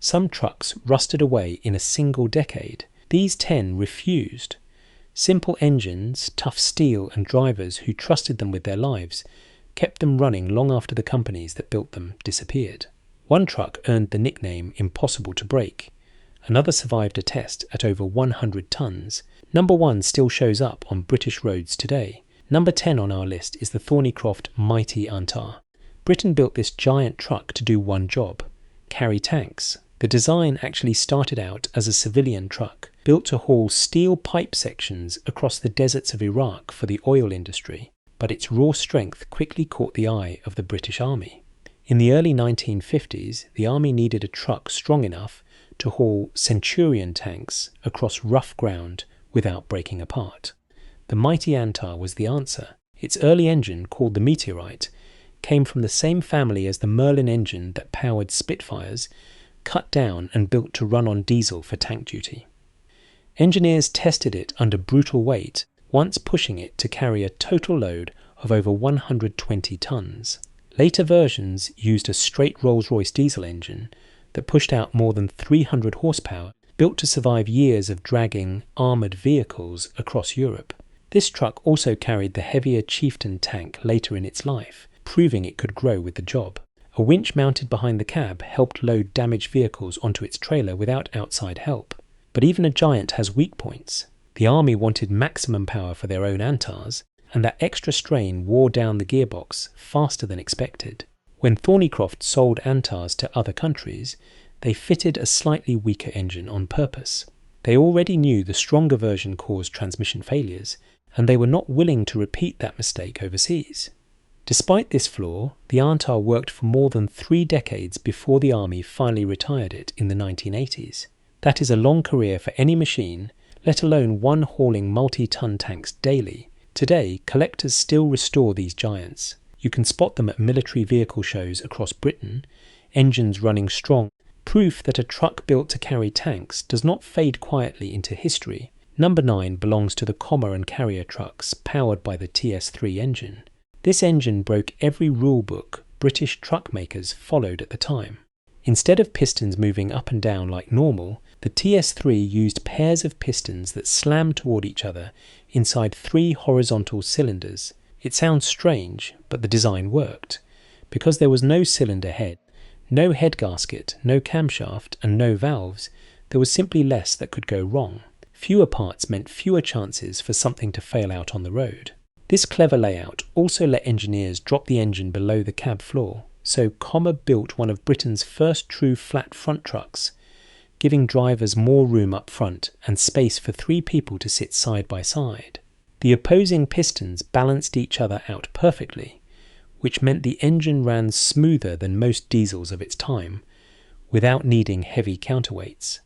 Some trucks rusted away in a single decade. These 10 refused. Simple engines, tough steel and drivers who trusted them with their lives kept them running long after the companies that built them disappeared. One truck earned the nickname impossible to break. Another survived a test at over 100 tons. Number 1 still shows up on British roads today. Number 10 on our list is the Thornycroft Mighty Antar. Britain built this giant truck to do one job: carry tanks. The design actually started out as a civilian truck, built to haul steel pipe sections across the deserts of Iraq for the oil industry, but its raw strength quickly caught the eye of the British Army. In the early 1950s, the Army needed a truck strong enough to haul Centurion tanks across rough ground without breaking apart. The Mighty Antar was the answer. Its early engine, called the Meteorite, came from the same family as the Merlin engine that powered Spitfires, cut down and built to run on diesel for tank duty. Engineers tested it under brutal weight, once pushing it to carry a total load of over 120 tons. Later versions used a straight Rolls-Royce diesel engine that pushed out more than 300 horsepower, built to survive years of dragging armoured vehicles across Europe. This truck also carried the heavier Chieftain tank later in its life, proving it could grow with the job. A winch mounted behind the cab helped load damaged vehicles onto its trailer without outside help. But even a giant has weak points. The Army wanted maximum power for their own Antars, and that extra strain wore down the gearbox faster than expected. When Thornycroft sold Antars to other countries, they fitted a slightly weaker engine on purpose. They already knew the stronger version caused transmission failures, and they were not willing to repeat that mistake overseas. Despite this flaw, the Antar worked for more than 3 decades before the Army finally retired it in the 1980s. That is a long career for any machine, let alone one hauling multi-ton tanks daily. Today, collectors still restore these giants. You can spot them at military vehicle shows across Britain, engines running strong, proof that a truck built to carry tanks does not fade quietly into history. Number 9 belongs to the Commer and Karrier trucks powered by the TS3 engine. This engine broke every rule book British truck makers followed at the time. Instead of pistons moving up and down like normal, the TS3 used pairs of pistons that slammed toward each other inside 3 horizontal cylinders. It sounds strange, but the design worked. Because there was no cylinder head, no head gasket, no camshaft, and no valves, there was simply less that could go wrong. Fewer parts meant fewer chances for something to fail out on the road. This clever layout also let engineers drop the engine below the cab floor, so Commer built one of Britain's first true flat front trucks, giving drivers more room up front and space for 3 people to sit side by side. The opposing pistons balanced each other out perfectly, which meant the engine ran smoother than most diesels of its time, without needing heavy counterweights.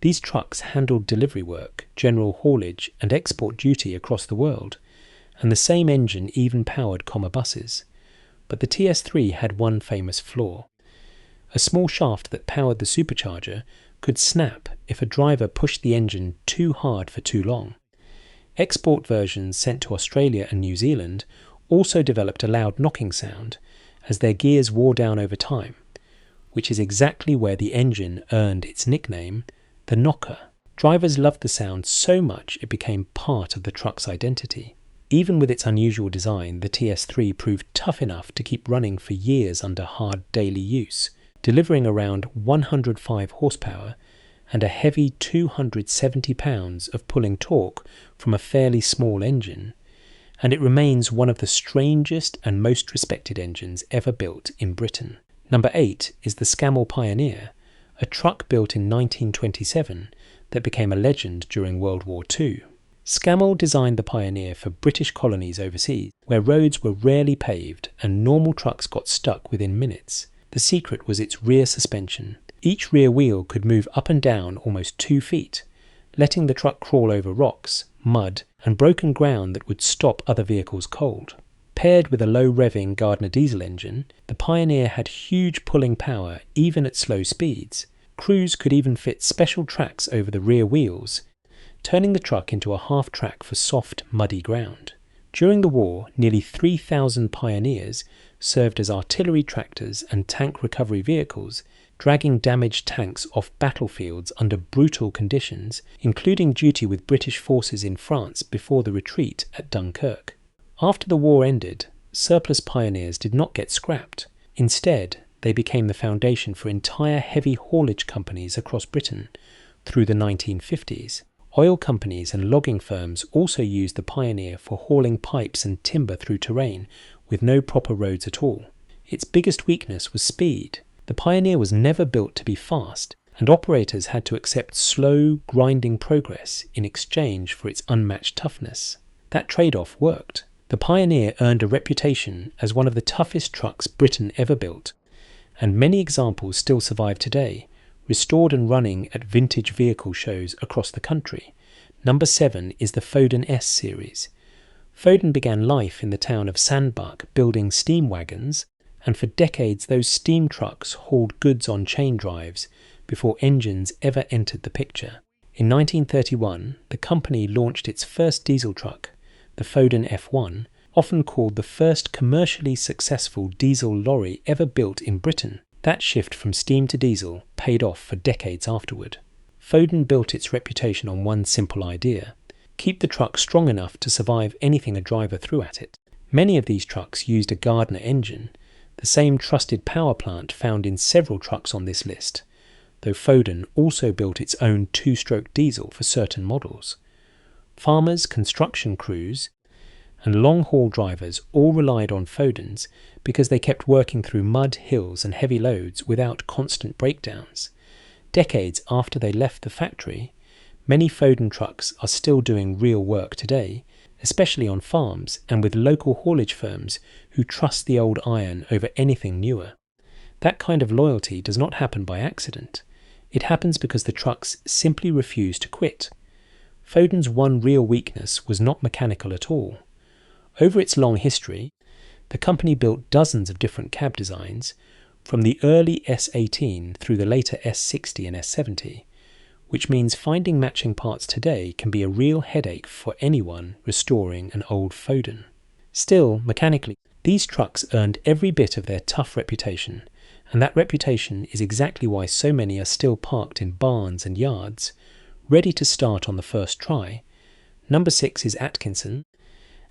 These trucks handled delivery work, general haulage and export duty across the world, and the same engine even powered Commer buses. But the TS3 had one famous flaw. A small shaft that powered the supercharger could snap if a driver pushed the engine too hard for too long. Export versions sent to Australia and New Zealand also developed a loud knocking sound as their gears wore down over time, which is exactly where the engine earned its nickname, the knocker. Drivers loved the sound so much it became part of the truck's identity. Even with its unusual design, the TS3 proved tough enough to keep running for years under hard daily use, delivering around 105 horsepower and a heavy 270 pounds of pulling torque from a fairly small engine, and it remains one of the strangest and most respected engines ever built in Britain. Number 8 is the Scammell Pioneer, a truck built in 1927 that became a legend during World War II. Scammell designed the Pioneer for British colonies overseas, where roads were rarely paved and normal trucks got stuck within minutes. The secret was its rear suspension. Each rear wheel could move up and down almost 2 feet, letting the truck crawl over rocks, mud, and broken ground that would stop other vehicles cold. Paired with a low-revving Gardner diesel engine, the Pioneer had huge pulling power even at slow speeds. Crews could even fit special tracks over the rear wheels, turning the truck into a half-track for soft, muddy ground. During the war, nearly 3,000 Pioneers served as artillery tractors and tank recovery vehicles, dragging damaged tanks off battlefields under brutal conditions, including duty with British forces in France before the retreat at Dunkirk. After the war ended, surplus Pioneers did not get scrapped. Instead, they became the foundation for entire heavy haulage companies across Britain through the 1950s. Oil companies and logging firms also used the Pioneer for hauling pipes and timber through terrain with no proper roads at all. Its biggest weakness was speed. The Pioneer was never built to be fast, and operators had to accept slow, grinding progress in exchange for its unmatched toughness. That trade-off worked. The Pioneer earned a reputation as one of the toughest trucks Britain ever built, and many examples still survive today, restored and running at vintage vehicle shows across the country. Number 7 is the Foden S-series. Foden began life in the town of Sandbach building steam wagons, and for decades those steam trucks hauled goods on chain drives before engines ever entered the picture. In 1931, the company launched its first diesel truck, the Foden F1, often called the first commercially successful diesel lorry ever built in Britain. That shift from steam to diesel paid off for decades afterward. Foden built its reputation on one simple idea: keep the truck strong enough to survive anything a driver threw at it. Many of these trucks used a Gardner engine, the same trusted power plant found in several trucks on this list, though Foden also built its own two-stroke diesel for certain models. Farmers, construction crews, and long-haul drivers all relied on Fodens because they kept working through mud, hills and heavy loads without constant breakdowns. Decades after they left the factory, many Foden trucks are still doing real work today, especially on farms and with local haulage firms who trust the old iron over anything newer. That kind of loyalty does not happen by accident. It happens because the trucks simply refuse to quit. Foden's one real weakness was not mechanical at all. Over its long history, the company built dozens of different cab designs, from the early S18 through the later S60 and S70, which means finding matching parts today can be a real headache for anyone restoring an old Foden. Still, mechanically, these trucks earned every bit of their tough reputation, and that reputation is exactly why so many are still parked in barns and yards, ready to start on the first try. Number 6 is Atkinson,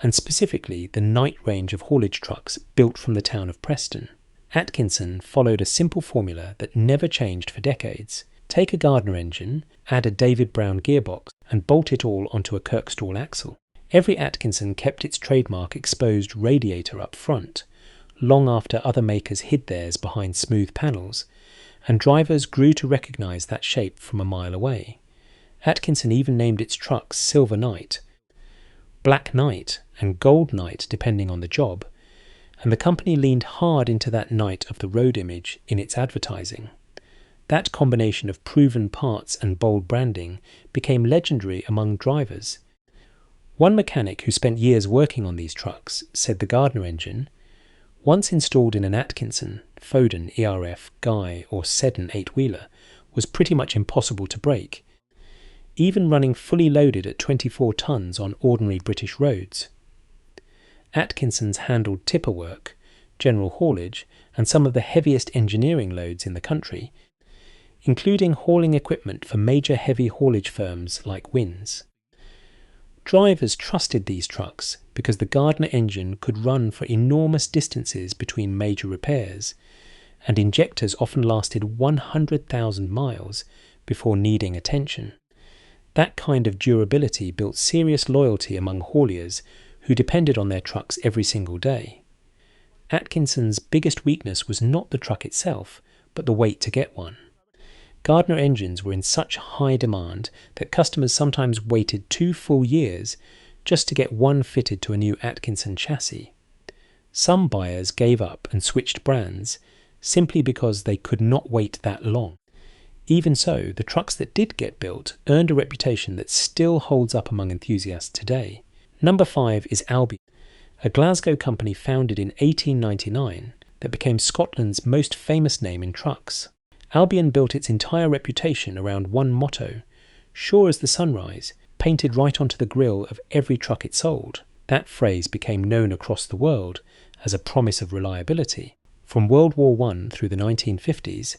and specifically the night range of haulage trucks built from the town of Preston. Atkinson followed a simple formula that never changed for decades. Take a Gardner engine, add a David Brown gearbox, and bolt it all onto a Kirkstall axle. Every Atkinson kept its trademark exposed radiator up front, long after other makers hid theirs behind smooth panels, and drivers grew to recognise that shape from a mile away. Atkinson even named its trucks Silver Night, Black Night, and Gold Night depending on the job, and the company leaned hard into that night of the road image in its advertising. That combination of proven parts and bold branding became legendary among drivers. One mechanic who spent years working on these trucks said the Gardner engine, once installed in an Atkinson, Foden, ERF, Guy or Seddon 8-wheeler, was pretty much impossible to break, even running fully loaded at 24 tons on ordinary British roads. Atkinson's handled tipper work, general haulage, and some of the heaviest engineering loads in the country, including hauling equipment for major heavy haulage firms like Wins. Drivers trusted these trucks because the Gardner engine could run for enormous distances between major repairs, and injectors often lasted 100,000 miles before needing attention. That kind of durability built serious loyalty among hauliers who depended on their trucks every single day. Atkinson's biggest weakness was not the truck itself, but the wait to get one. Gardner engines were in such high demand that customers sometimes waited 2 full years just to get one fitted to a new Atkinson chassis. Some buyers gave up and switched brands simply because they could not wait that long. Even so, the trucks that did get built earned a reputation that still holds up among enthusiasts today. Number 5 is Albion, a Glasgow company founded in 1899 that became Scotland's most famous name in trucks. Albion built its entire reputation around one motto, sure as the sunrise, painted right onto the grille of every truck it sold. That phrase became known across the world as a promise of reliability. From World War I through the 1950s,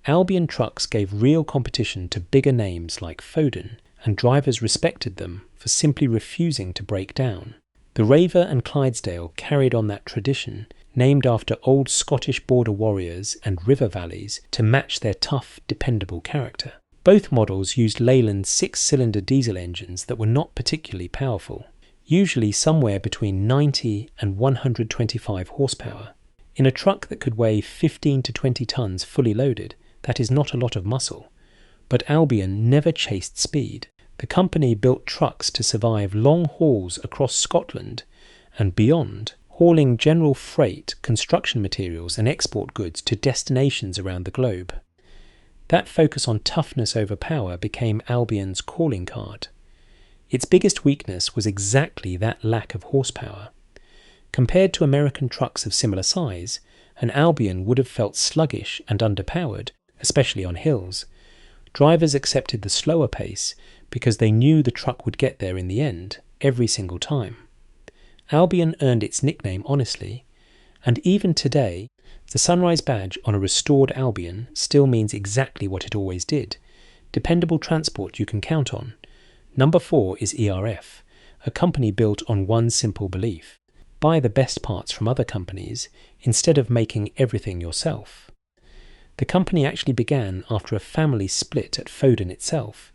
Albion trucks gave real competition to bigger names like Foden, and drivers respected them for simply refusing to break down. The Raver and Clydesdale carried on that tradition, named after old Scottish border warriors and river valleys to match their tough, dependable character. Both models used Leyland 6-cylinder diesel engines that were not particularly powerful, usually somewhere between 90 and 125 horsepower. In a truck that could weigh 15 to 20 tons fully loaded, that is not a lot of muscle. But Albion never chased speed. The company built trucks to survive long hauls across Scotland and beyond, hauling general freight, construction materials and export goods to destinations around the globe. That focus on toughness over power became Albion's calling card. Its biggest weakness was exactly that lack of horsepower. Compared to American trucks of similar size, an Albion would have felt sluggish and underpowered, especially on hills. Drivers accepted the slower pace because they knew the truck would get there in the end, every single time. Albion earned its nickname honestly, and even today, the Sunrise badge on a restored Albion still means exactly what it always did: dependable transport you can count on. Number 4 is ERF, a company built on one simple belief: buy the best parts from other companies instead of making everything yourself. The company actually began after a family split at Foden itself,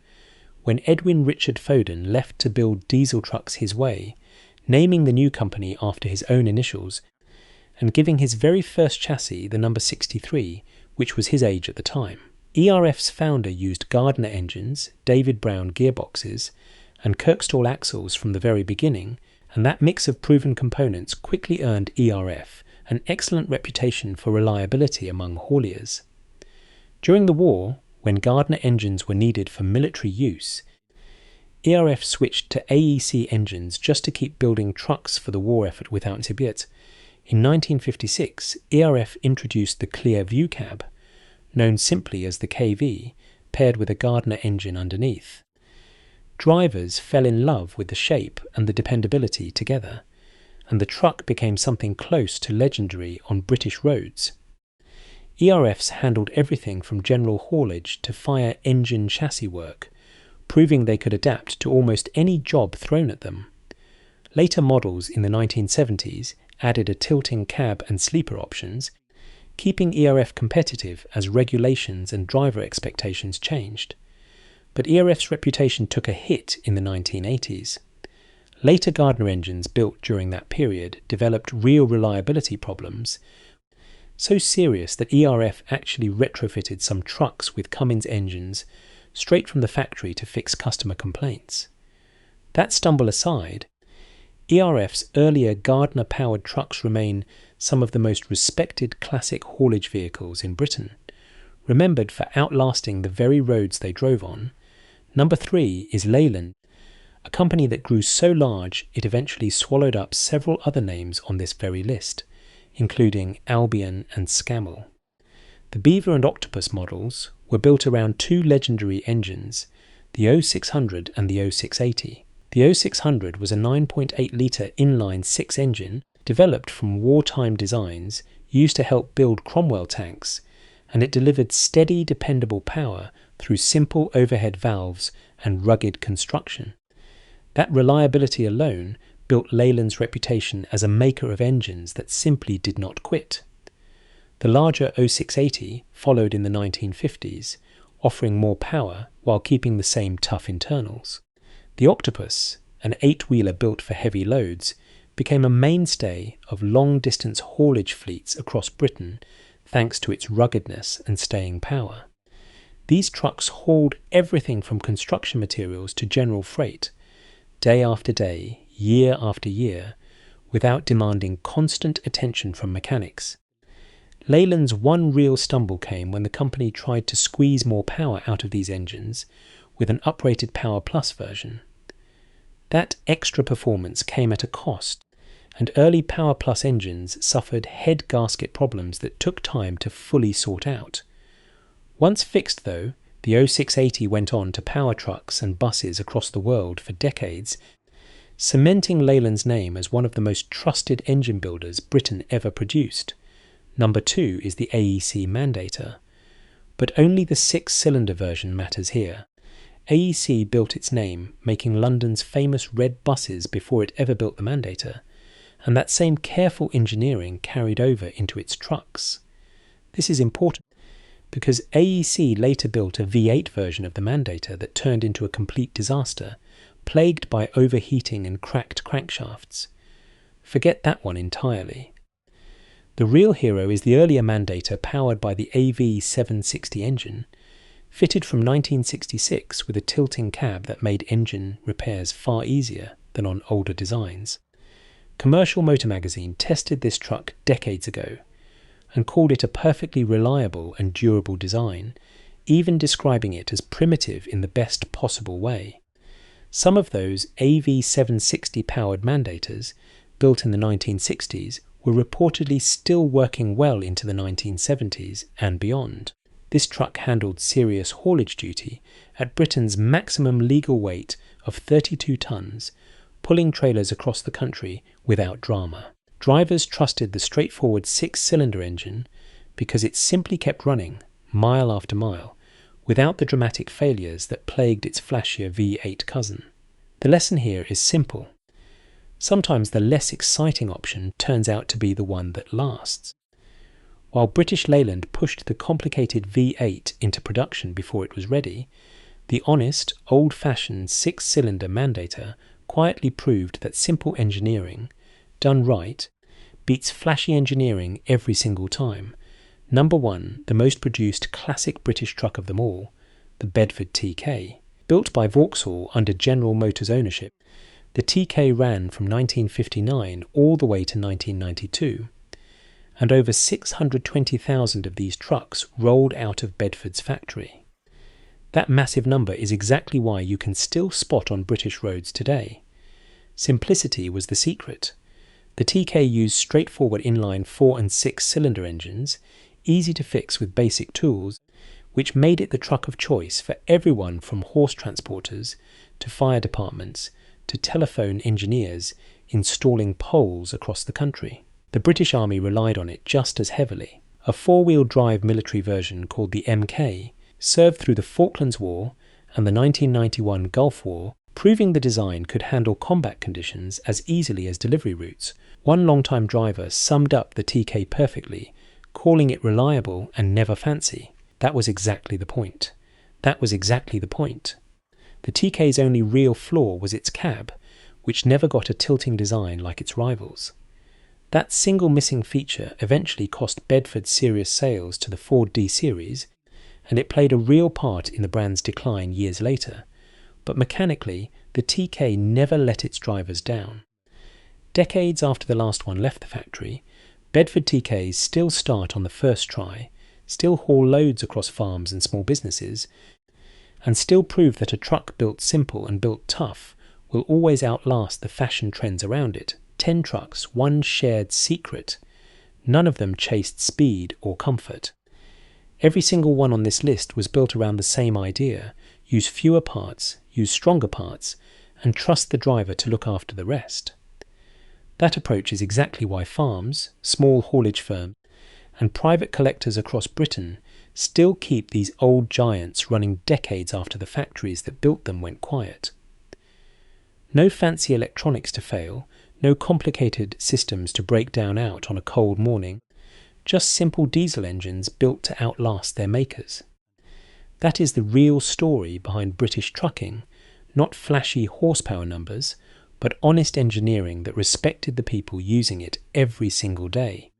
when Edwin Richard Foden left to build diesel trucks his way, naming the new company after his own initials, and giving his very first chassis the number 63, which was his age at the time. ERF's founder used Gardner engines, David Brown gearboxes, and Kirkstall axles from the very beginning, and that mix of proven components quickly earned ERF an excellent reputation for reliability among hauliers. During the war, when Gardner engines were needed for military use, ERF switched to AEC engines just to keep building trucks for the war effort without Tibet. In 1956, ERF introduced the Clear View cab, known simply as the KV, paired with a Gardner engine underneath. Drivers fell in love with the shape and the dependability together, and the truck became something close to legendary on British roads. ERFs handled everything from general haulage to fire engine chassis work, proving they could adapt to almost any job thrown at them. Later models in the 1970s added a tilting cab and sleeper options, keeping ERF competitive as regulations and driver expectations changed. But ERF's reputation took a hit in the 1980s. Later Gardner engines built during that period developed real reliability problems, so serious that ERF actually retrofitted some trucks with Cummins engines straight from the factory to fix customer complaints. That stumble aside, ERF's earlier Gardner-powered trucks remain some of the most respected classic haulage vehicles in Britain, remembered for outlasting the very roads they drove on. Number 3 is Leyland, a company that grew so large it eventually swallowed up several other names on this very list, including Albion and Scammell. The Beaver and Octopus models were built around two legendary engines, the 0600 and the 0680. The 0600 was a 9.8-litre inline 6 engine developed from wartime designs used to help build Cromwell tanks, and it delivered steady, dependable power through simple overhead valves and rugged construction. That reliability alone built Leyland's reputation as a maker of engines that simply did not quit. The larger 0680 followed in the 1950s, offering more power while keeping the same tough internals. The Octopus, an 8-wheeler built for heavy loads, became a mainstay of long-distance haulage fleets across Britain thanks to its ruggedness and staying power. These trucks hauled everything from construction materials to general freight, day after day, year after year, without demanding constant attention from mechanics. Leyland's one real stumble came when the company tried to squeeze more power out of these engines with an uprated Power Plus version. That extra performance came at a cost, and early Power Plus engines suffered head gasket problems that took time to fully sort out. Once fixed though, the 0680 went on to power trucks and buses across the world for decades, cementing Leyland's name as one of the most trusted engine builders Britain ever produced. Number 2 is the AEC Mandator. But only the 6-cylinder version matters here. AEC built its name making London's famous red buses before it ever built the Mandator, and that same careful engineering carried over into its trucks. This is important because AEC later built a V8 version of the Mandator that turned into a complete disaster, plagued by overheating and cracked crankshafts. Forget that one entirely. The real hero is the earlier Mandator powered by the AV760 engine, fitted from 1966 with a tilting cab that made engine repairs far easier than on older designs. Commercial Motor Magazine tested this truck decades ago and called it a perfectly reliable and durable design, even describing it as primitive in the best possible way. Some of those AV760 powered Mandators, built in the 1960s, were reportedly still working well into the 1970s and beyond. This truck handled serious haulage duty at Britain's maximum legal weight of 32 tonnes, pulling trailers across the country without drama. Drivers trusted the straightforward 6-cylinder engine because it simply kept running, mile after mile, without the dramatic failures that plagued its flashier V8 cousin. The lesson here is simple. Sometimes the less exciting option turns out to be the one that lasts. While British Leyland pushed the complicated V8 into production before it was ready, the honest, old-fashioned 6-cylinder Mandator quietly proved that simple engineering, done right, beats flashy engineering every single time. Number 1, the most produced classic British truck of them all, the Bedford TK. Built by Vauxhall under General Motors ownership, the TK ran from 1959 all the way to 1992, and over 620,000 of these trucks rolled out of Bedford's factory. That massive number is exactly why you can still spot on British roads today. Simplicity was the secret. The TK used straightforward inline 4 and 6-cylinder engines, easy to fix with basic tools, which made it the truck of choice for everyone from horse transporters to fire departments to telephone engineers installing poles across the country. The British Army relied on it just as heavily. A 4-wheel drive military version called the MK served through the Falklands War and the 1991 Gulf War, proving the design could handle combat conditions as easily as delivery routes. One long-time driver summed up the TK perfectly, calling it reliable and never fancy. That was exactly the point. That was exactly the point. The TK's only real flaw was its cab, which never got a tilting design like its rivals. That single missing feature eventually cost Bedford serious sales to the Ford D-series, and it played a real part in the brand's decline years later. But mechanically, the TK never let its drivers down. Decades after the last one left the factory, Bedford TKs still start on the first try, still haul loads across farms and small businesses, and still prove that a truck built simple and built tough will always outlast the fashion trends around it. 10 trucks, one shared secret. None of them chased speed or comfort. Every single one on this list was built around the same idea: use fewer parts, use stronger parts, and trust the driver to look after the rest. That approach is exactly why farms, small haulage firms, and private collectors across Britain still keep these old giants running decades after the factories that built them went quiet. No fancy electronics to fail, no complicated systems to break down out on a cold morning, just simple diesel engines built to outlast their makers. That is the real story behind British trucking, not flashy horsepower numbers, but honest engineering that respected the people using it every single day.